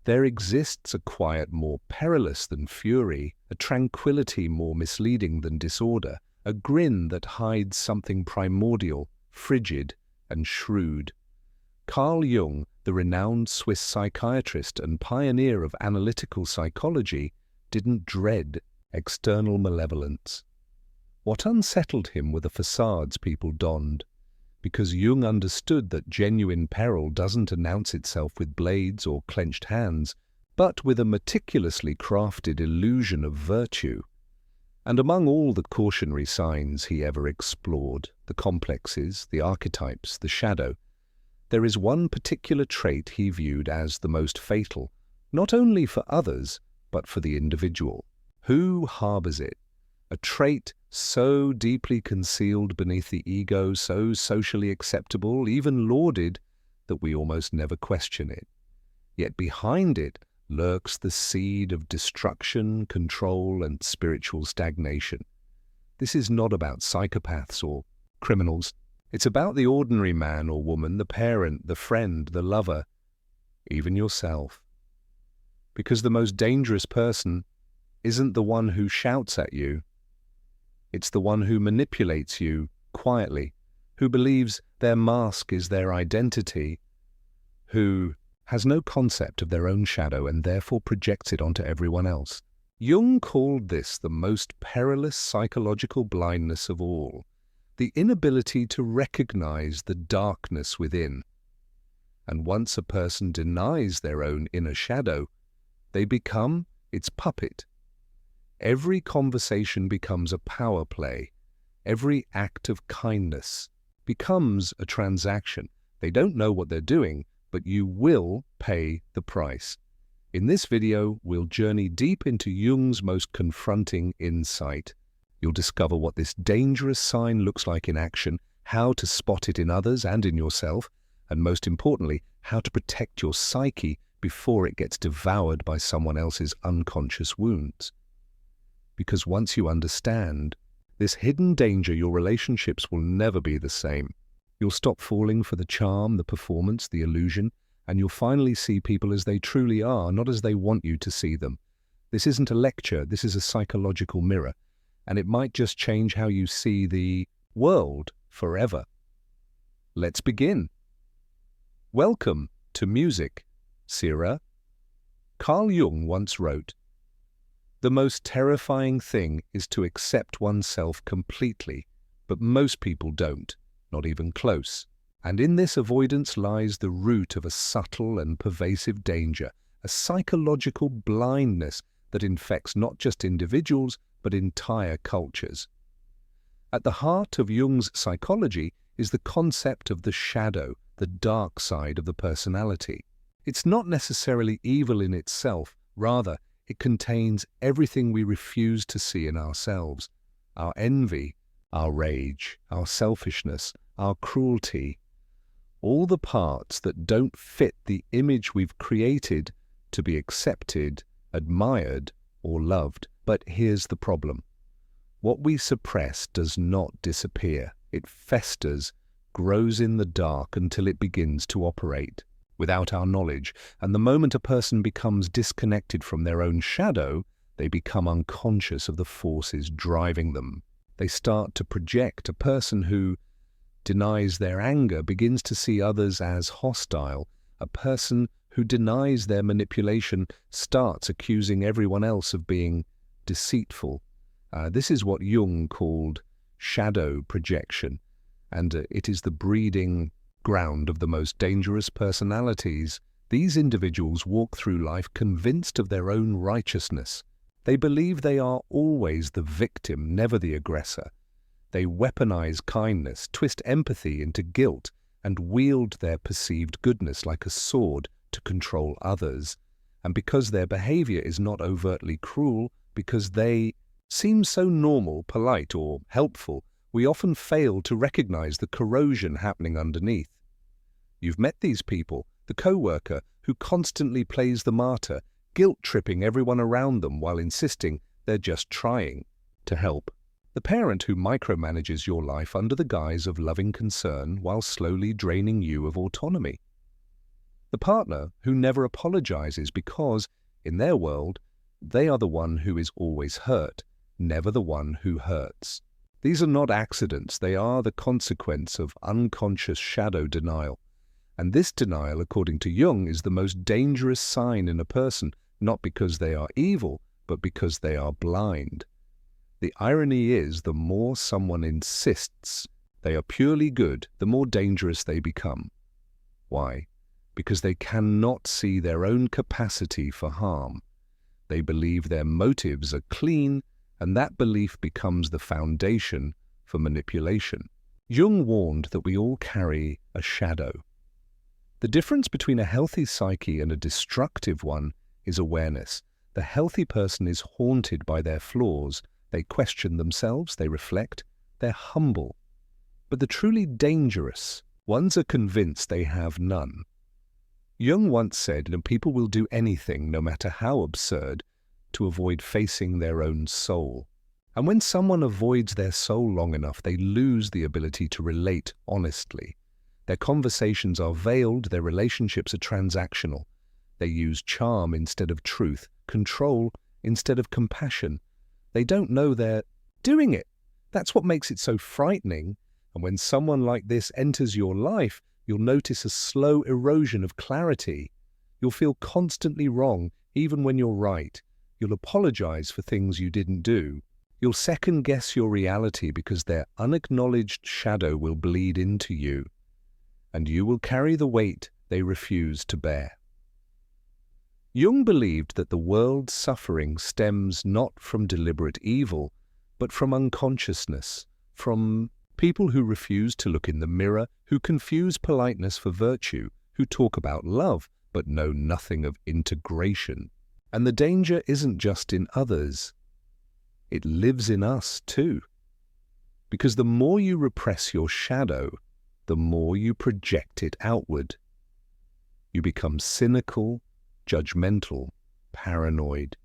There exists a quiet more perilous than fury, a tranquility more misleading than disorder, a grin that hides something primordial, frigid, and shrewd. Carl Jung, the renowned Swiss psychiatrist and pioneer of analytical psychology, didn't dread external malevolence. What unsettled him were the facades people donned, because Jung understood that genuine peril doesn't announce itself with blades or clenched hands, but with a meticulously crafted illusion of virtue. And among all the cautionary signs he ever explored, the complexes, the archetypes, the shadow, there is one particular trait he viewed as the most fatal, not only for others, but for the individual. Who harbors it? A trait so deeply concealed beneath the ego, so socially acceptable, even lauded, that we almost never question it. Yet behind it lurks the seed of destruction, control, and spiritual stagnation. This is not about psychopaths or criminals. It's about the ordinary man or woman, the parent, the friend, the lover, even yourself. Because the most dangerous person isn't the one who shouts at you. It's the one who manipulates you quietly, who believes their mask is their identity, who has no concept of their own shadow and therefore projects it onto everyone else. Jung called this the most perilous psychological blindness of all, the inability to recognize the darkness within. And once a person denies their own inner shadow, they become its puppet. Every conversation becomes a power play. Every act of kindness becomes a transaction. They don't know what they're doing, but you will pay the price. In this video, we'll journey deep into Jung's most confronting insight. You'll discover what this dangerous sign looks like in action, how to spot it in others and in yourself, and most importantly, how to protect your psyche before it gets devoured by someone else's unconscious wounds. Because once you understand this hidden danger, your relationships will never be the same. You'll stop falling for the charm, the performance, the illusion, and you'll finally see people as they truly are, not as they want you to see them. This isn't a lecture, this is a psychological mirror, and it might just change how you see the world forever. Let's begin. Welcome to music, Sira. Carl Jung once wrote, "The most terrifying thing is to accept oneself completely, but most people don't, not even close. And in this avoidance lies the root of a subtle and pervasive danger, a psychological blindness that infects not just individuals, but entire cultures." At the heart of Jung's psychology is the concept of the shadow, the dark side of the personality. It's not necessarily evil in itself, rather, it contains everything we refuse to see in ourselves: our envy, our rage, our selfishness, our cruelty, all the parts that don't fit the image we've created to be accepted, admired, or loved. But here's the problem. What we suppress does not disappear. It festers, grows in the dark until it begins to operate without our knowledge, and the moment a person becomes disconnected from their own shadow, they become unconscious of the forces driving them. They start to project. A person who denies their anger begins to see others as hostile. A person who denies their manipulation starts accusing everyone else of being deceitful. This is what Jung called shadow projection, and it is the breeding ground of the most dangerous personalities. These individuals walk through life convinced of their own righteousness. They believe they are always the victim, never the aggressor. They weaponize kindness, twist empathy into guilt, and wield their perceived goodness like a sword to control others. And because their behavior is not overtly cruel, because they seem so normal, polite, or helpful, we often fail to recognize the corrosion happening underneath. You've met these people, the co-worker who constantly plays the martyr, guilt-tripping everyone around them while insisting they're just trying to help. The parent who micromanages your life under the guise of loving concern while slowly draining you of autonomy. The partner who never apologizes because, in their world, they are the one who is always hurt, never the one who hurts. These are not accidents, they are the consequence of unconscious shadow denial. And this denial, according to Jung, is the most dangerous sign in a person, not because they are evil, but because they are blind. The irony is, the more someone insists they are purely good, the more dangerous they become. Why? Because they cannot see their own capacity for harm. They believe their motives are clean, and that belief becomes the foundation for manipulation. Jung warned that we all carry a shadow. The difference between a healthy psyche and a destructive one is awareness. The healthy person is haunted by their flaws. They question themselves, they reflect, they're humble. But the truly dangerous ones are convinced they have none. Jung once said that people will do anything, no matter how absurd, to avoid facing their own soul. And when someone avoids their soul long enough, they lose the ability to relate honestly. Their conversations are veiled, their relationships are transactional. They use charm instead of truth, control instead of compassion. They don't know they're doing it. That's what makes it so frightening. And when someone like this enters your life, you'll notice a slow erosion of clarity. You'll feel constantly wrong, even when you're right. You'll apologize for things you didn't do. You'll second-guess your reality because their unacknowledged shadow will bleed into you, and you will carry the weight they refuse to bear. Jung believed that the world's suffering stems not from deliberate evil, but from unconsciousness, from people who refuse to look in the mirror, who confuse politeness for virtue, who talk about love but know nothing of integration. And the danger isn't just in others. It lives in us too. Because the more you repress your shadow, the more you project it outward. You become cynical, judgmental, paranoid.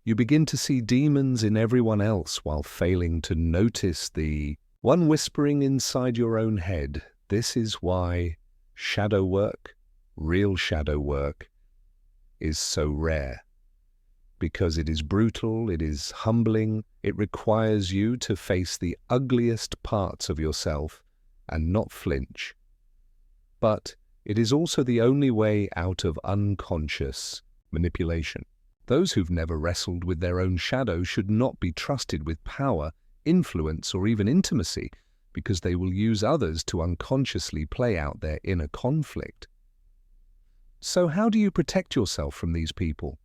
You begin to see demons in everyone else while failing to notice the one whispering inside your own head. This is why shadow work, real shadow work, is so rare. Because it is brutal, it is humbling, it requires you to face the ugliest parts of yourself and not flinch. But it is also the only way out of unconscious manipulation. Those who've never wrestled with their own shadow should not be trusted with power, influence, or even intimacy, because they will use others to unconsciously play out their inner conflict. So how do you protect yourself from these people?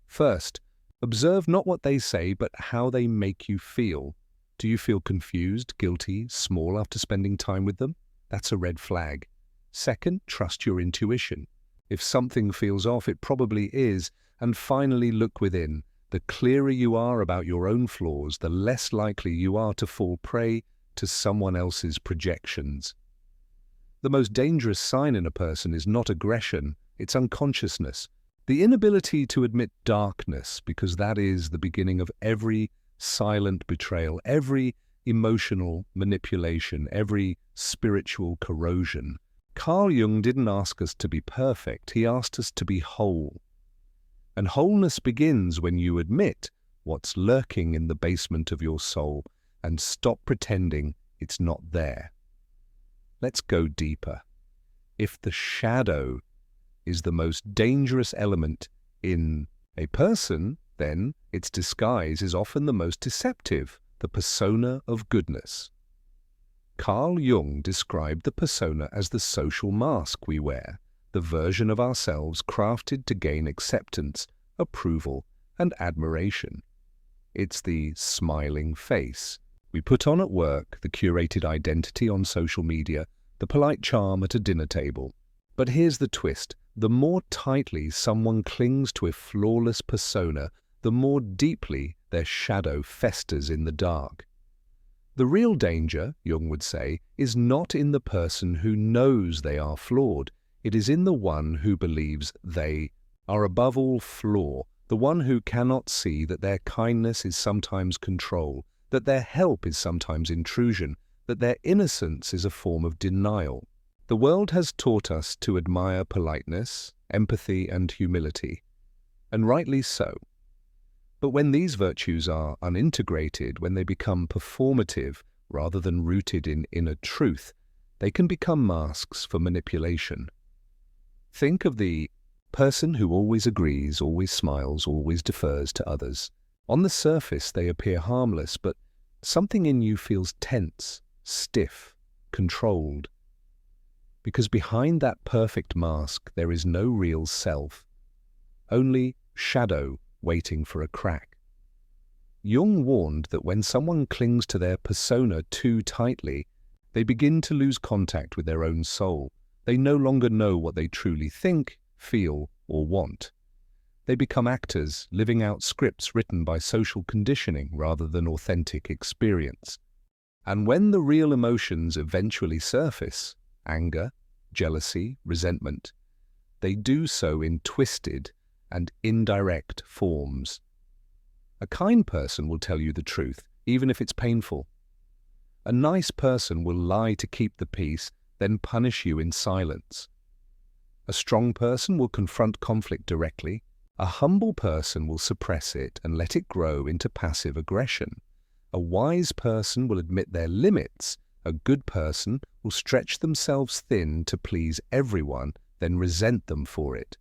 First, observe not what they say, but how they make you feel. Do you feel confused, guilty, small after spending time with them? That's a red flag. Second, trust your intuition. If something feels off, it probably is. And finally, look within. The clearer you are about your own flaws, the less likely you are to fall prey to someone else's projections. The most dangerous sign in a person is not aggression, it's unconsciousness. The inability to admit darkness, because that is the beginning of every silent betrayal, every emotional manipulation, every spiritual corrosion. Carl Jung didn't ask us to be perfect, he asked us to be whole. And wholeness begins when you admit what's lurking in the basement of your soul and stop pretending it's not there. Let's go deeper. If the shadow is the most dangerous element in a person, then its disguise is often the most deceptive, the persona of goodness. Carl Jung described the persona as the social mask we wear, the version of ourselves crafted to gain acceptance, approval, and admiration. It's the smiling face we put on at work, the curated identity on social media, the polite charm at a dinner table. But here's the twist. The more tightly someone clings to a flawless persona, the more deeply their shadow festers in the dark. The real danger, Jung would say, is not in the person who knows they are flawed. It is in the one who believes they are above all flaw, the one who cannot see that their kindness is sometimes control, that their help is sometimes intrusion, that their innocence is a form of denial. The The world has taught us to admire politeness, empathy, and humility, and rightly so. But when these virtues are unintegrated, when they become performative rather than rooted in inner truth, they can become masks for manipulation. Think of the person who always agrees, always smiles, always defers to others. On the surface, they appear harmless, but something in you feels tense, stiff, controlled. Because behind that perfect mask, there is no real self, only shadow waiting for a crack. Jung warned that when someone clings to their persona too tightly, they begin to lose contact with their own soul. They no longer know what they truly think, feel, or want. They become actors, living out scripts written by social conditioning rather than authentic experience. And when the real emotions eventually surface, anger, jealousy, resentment, they do so in twisted and indirect forms. A kind person will tell you the truth, even if it's painful. A nice person will lie to keep the peace, then punish you in silence. A strong person will confront conflict directly. A humble person will suppress it and let it grow into passive aggression. A wise person will admit their limits. A good person will stretch themselves thin to please everyone, then resent them for it.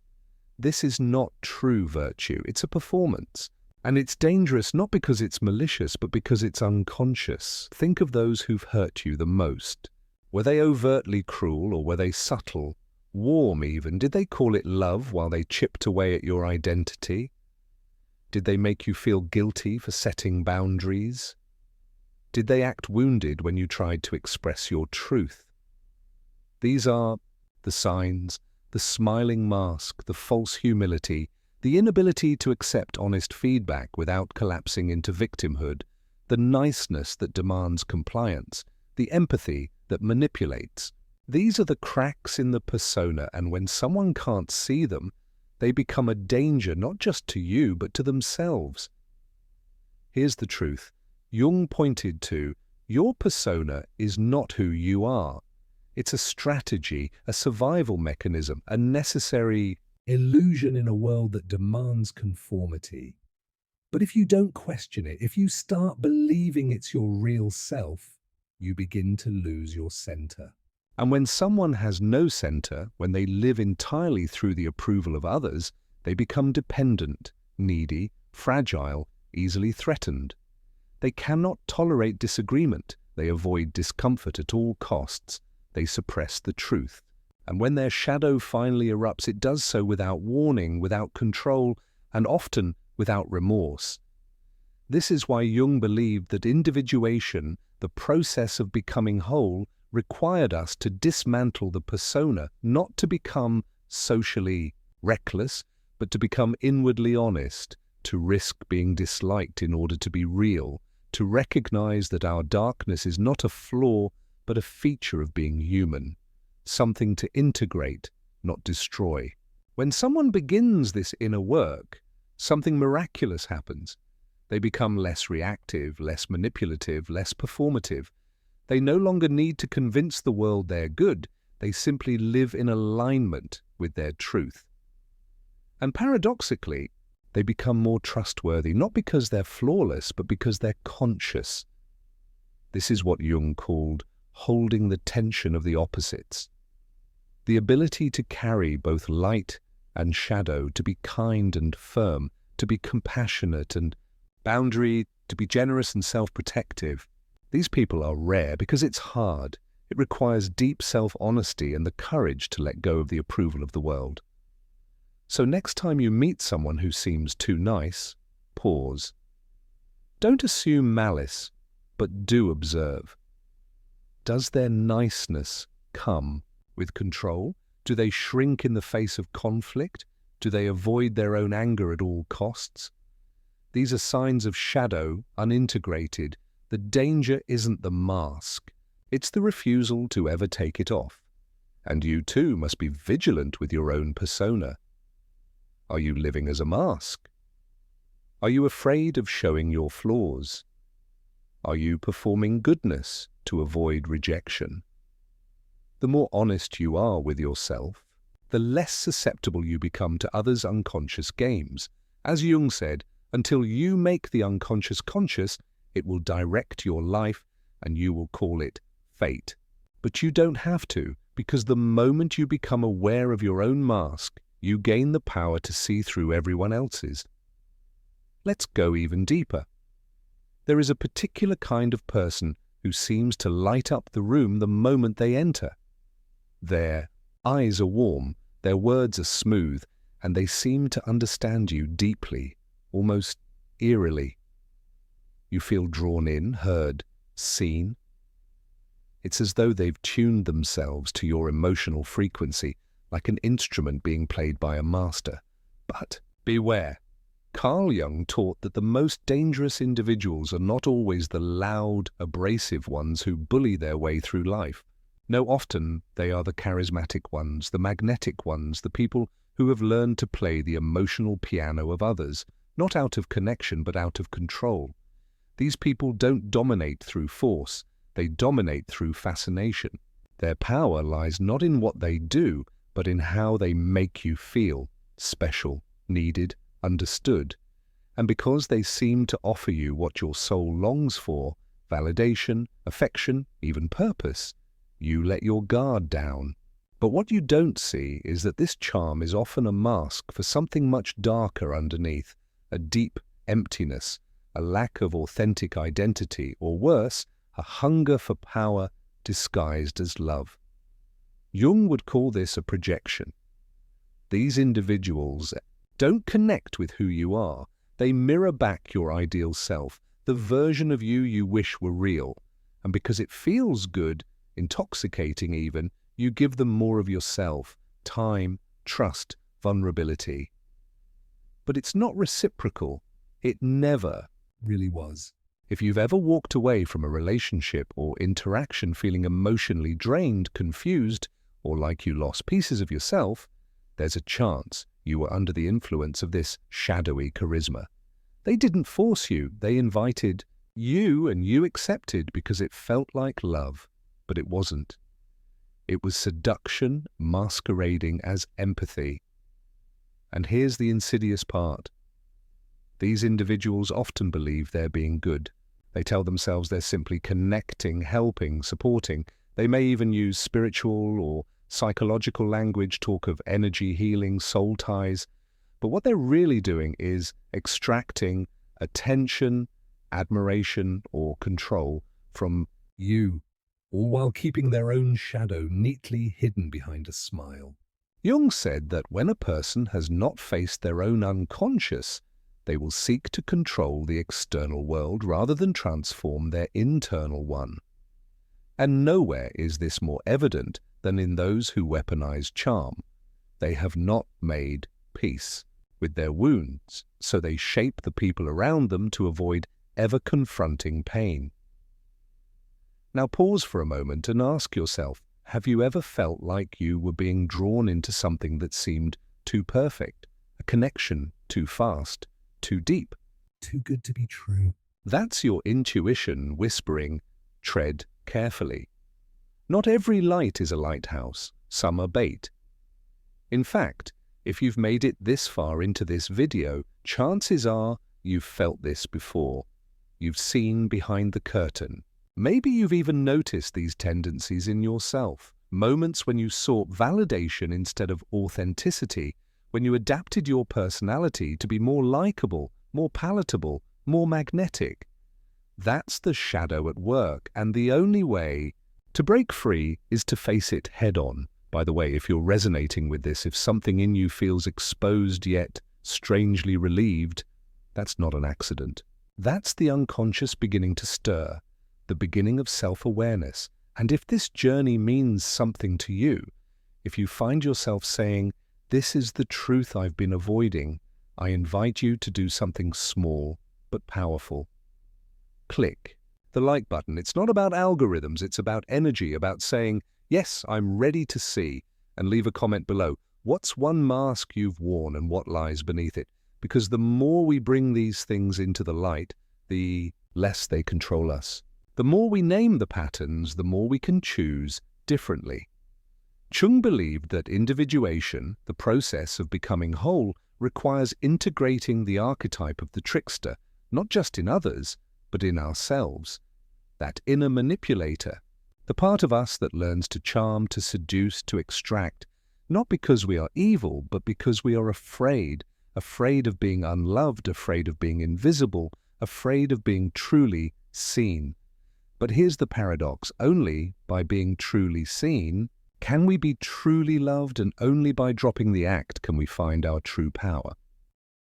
This is not true virtue, it's a performance. And it's dangerous not because it's malicious, but because it's unconscious. Think of those who've hurt you the most. Were they overtly cruel, or were they subtle, warm even? Did they call it love while they chipped away at your identity? Did they make you feel guilty for setting boundaries? Did they act wounded when you tried to express your truth? These are the signs, the smiling mask, the false humility, the inability to accept honest feedback without collapsing into victimhood, the niceness that demands compliance, the empathy that manipulates. These are the cracks in the persona, and when someone can't see them, they become a danger not just to you, but to themselves. Here's the truth. Jung pointed to, your persona is not who you are. It's a strategy, a survival mechanism, a necessary illusion in a world that demands conformity. But if you don't question it, if you start believing it's your real self, you begin to lose your center. And when someone has no center, when they live entirely through the approval of others, they become dependent, needy, fragile, easily threatened. They cannot tolerate disagreement. They avoid discomfort at all costs. They suppress the truth. And when their shadow finally erupts, it does so without warning, without control, and often without remorse. This is why Jung believed that individuation, the process of becoming whole, required us to dismantle the persona, not to become socially reckless, but to become inwardly honest, to risk being disliked in order to be real, to recognize that our darkness is not a flaw, but a feature of being human. Something to integrate, not destroy. When someone begins this inner work, something miraculous happens. They become less reactive, less manipulative, less performative. They no longer need to convince the world they're good. They simply live in alignment with their truth. And paradoxically, they become more trustworthy, not because they're flawless, but because they're conscious. This is what Jung called holding the tension of the opposites. The ability to carry both light and shadow, to be kind and firm, to be compassionate and boundary, to be generous and self-protective. These people are rare because it's hard. It requires deep self-honesty and the courage to let go of the approval of the world. So next time you meet someone who seems too nice, pause. Don't assume malice, but do observe. Does their niceness come with control? Do they shrink in the face of conflict? Do they avoid their own anger at all costs? These are signs of shadow, unintegrated. The danger isn't the mask. It's the refusal to ever take it off. And you too must be vigilant with your own persona. Are you living as a mask? Are you afraid of showing your flaws? Are you performing goodness to avoid rejection? the more honest you are with yourself, the less susceptible you become to others' unconscious games. As Jung said, until you make the unconscious conscious, it will direct your life and you will call it fate. But you don't have to, because the moment you become aware of your own mask, you gain the power to see through everyone else's. Let's go even deeper. There is a particular kind of person who seems to light up the room the moment they enter. Their eyes are warm, their words are smooth, and they seem to understand you deeply, almost eerily. You feel drawn in, heard, seen. It's as though they've tuned themselves to your emotional frequency, like an instrument being played by a master. But beware. Carl Jung taught that the most dangerous individuals are not always the loud, abrasive ones who bully their way through life. No, often they are the charismatic ones, the magnetic ones, the people who have learned to play the emotional piano of others, not out of connection but out of control. These people don't dominate through force, they dominate through fascination. Their power lies not in what they do, but in how they make you feel special, needed, understood. And because they seem to offer you what your soul longs for, validation, affection, even purpose, you let your guard down. But what you don't see is that this charm is often a mask for something much darker underneath, a deep emptiness, a lack of authentic identity, or worse, a hunger for power disguised as love. Jung would call this a projection. These individuals don't connect with who you are. They mirror back your ideal self, the version of you you wish were real. And because it feels good, intoxicating even, you give them more of yourself, time, trust, vulnerability. But it's not reciprocal. It never really was. If you've ever walked away from a relationship or interaction feeling emotionally drained, confused, or like you lost pieces of yourself, there's a chance you were under the influence of this shadowy charisma. They didn't force you, they invited you, and you accepted because it felt like love, but it wasn't. It was seduction masquerading as empathy. And here's the insidious part. These individuals often believe they're being good. They tell themselves they're simply connecting, helping, supporting. They may even use spiritual or psychological language, talk of energy healing, soul ties. But what they're really doing is extracting attention, admiration, or control from you, all while keeping their own shadow neatly hidden behind a smile. Jung said that when a person has not faced their own unconscious, they will seek to control the external world rather than transform their internal one. And nowhere is this more evident than in those who weaponize charm. They have not made peace with their wounds, so they shape the people around them to avoid ever confronting pain. Now pause for a moment and ask yourself, have you ever felt like you were being drawn into something that seemed too perfect, a connection too fast, too deep, too good to be true? That's your intuition whispering, tread carefully. Not every light is a lighthouse, some are bait. In fact, if you've made it this far into this video, chances are you've felt this before. You've seen behind the curtain. Maybe you've even noticed these tendencies in yourself, moments when you sought validation instead of authenticity, when you adapted your personality to be more likable, more palatable, more magnetic. That's the shadow at work, and the only way to break free is to face it head-on. By the way, if you're resonating with this, if something in you feels exposed yet strangely relieved, that's not an accident. That's the unconscious beginning to stir, the beginning of self-awareness. And if this journey means something to you, if you find yourself saying, "This is the truth I've been avoiding," I invite you to do something small but powerful. Click the like button. It's not about algorithms, it's about energy, about saying, "Yes, I'm ready to see," and leave a comment below. What's one mask you've worn and what lies beneath it? Because the more we bring these things into the light, the less they control us. The more we name the patterns, the more we can choose differently. Jung believed that individuation, the process of becoming whole, requires integrating the archetype of the trickster, not just in others, but in ourselves. That inner manipulator, the part of us that learns to charm, to seduce, to extract, not because we are evil, but because we are afraid of being unloved, afraid of being invisible, afraid of being truly seen. But here's the paradox: only by being truly seen can we be truly loved, and only by dropping the act can we find our true power.